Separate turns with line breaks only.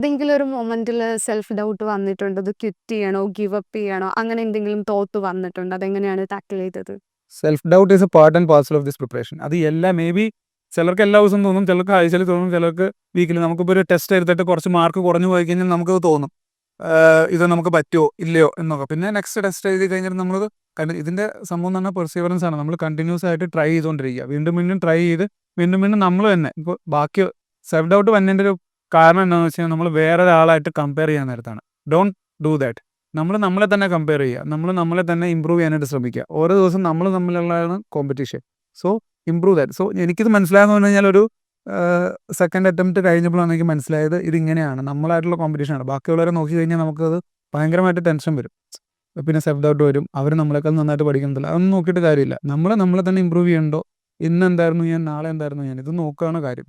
ഏതെങ്കിലും ഒരു മൊമെന്റില് self doubt വന്നിട്ടുണ്ടോ? ഇത് ക്വിറ്റ് ചെയ്യണോ? ഗിവ് അപ്പ് ചെയ്യണോ? അങ്ങനെ എന്തെങ്കിലും തോട്ട് വന്നിട്ടുണ്ടോ? അതെങ്ങനെയാണ് ടാക്കിൾ ചെയ്തത്?
Self doubt is A part and parcel of this preparation. അത് എല്ലാ മേ ബി ചിലർക്ക് എല്ലാ ദിവസവും തോന്നും, ചിലർക്ക് ആഴ്ചയിൽ തോന്നും, ചിലർക്ക് വീക്കിലി. നമുക്കിപ്പോൾ ഒരു ടെസ്റ്റ് എടുത്തിട്ട് കുറച്ച് മാർക്ക് കുറഞ്ഞു പോയി കഴിഞ്ഞാൽ നമുക്കത് തോന്നും, ഇത് നമുക്ക് പറ്റുമോ ഇല്ലയോ എന്നൊക്കെ. പിന്നെ നെക്സ്റ്റ് ടെസ്റ്റ് എഴുതി കഴിഞ്ഞാൽ നമ്മൾ ഇതിൻ്റെ സംഭവം എന്ന് പറഞ്ഞാൽ പെർസീവറൻസ് ആണ്. നമ്മൾ കണ്ടിന്യൂസ് ആയിട്ട് ട്രൈ ചെയ്തുകൊണ്ടിരിക്കുക, വീണ്ടും വീണ്ടും ട്രൈ ചെയ്ത് വീണ്ടും വീണ്ടും നമ്മൾ തന്നെ. ഇപ്പോൾ ബാക്കി സെൽഫ് ഡൗട്ട് വന്നതിൻ്റെ ഒരു കാരണം എന്താണെന്ന് വെച്ച് കഴിഞ്ഞാൽ നമ്മൾ വേറെ ഒരാളായിട്ട് കമ്പയർ ചെയ്യാൻ നേരത്താണ്. Don't do that. നമ്മൾ നമ്മളെ തന്നെ കമ്പയർ ചെയ്യുക, നമ്മൾ നമ്മളെ തന്നെ ഇമ്പ്രൂവ് ചെയ്യാനായിട്ട് ശ്രമിക്കുക. ഓരോ ദിവസം നമ്മൾ തമ്മിലുള്ളതാണ് competition. So improve that. So എനിക്കിത് മനസ്സിലായെന്ന് പറഞ്ഞു കഴിഞ്ഞാൽ ഒരു സെക്കൻഡ് അറ്റംപ്റ്റ് കഴിഞ്ഞപ്പോഴാണ് എനിക്ക് മനസ്സിലായത് ഇതിങ്ങനെയാണ്, നമ്മളായിട്ടുള്ള കോമ്പറ്റീഷനാണ്. ബാക്കിയുള്ളവരെ നോക്കി കഴിഞ്ഞാൽ നമുക്കത് ഭയങ്കരമായിട്ട് ടെൻഷൻ വരും, പിന്നെ സെൽഫ് ഡൗട്ട് വരും, അവർ നമ്മളെക്കാൾ നന്നായിട്ട് പഠിക്കുന്നില്ല. അതൊന്നും നോക്കിയിട്ട് കാര്യമില്ല. നമ്മളെ തന്നെ ഇമ്പ്രൂവ് ചെയ്യണ്ടോ. ഇന്ന് എന്തായിരുന്നു ഞാൻ, നാളെ എന്തായിരുന്നു ഞാൻ, ഇത് നോക്കുകയാണ് കാര്യം.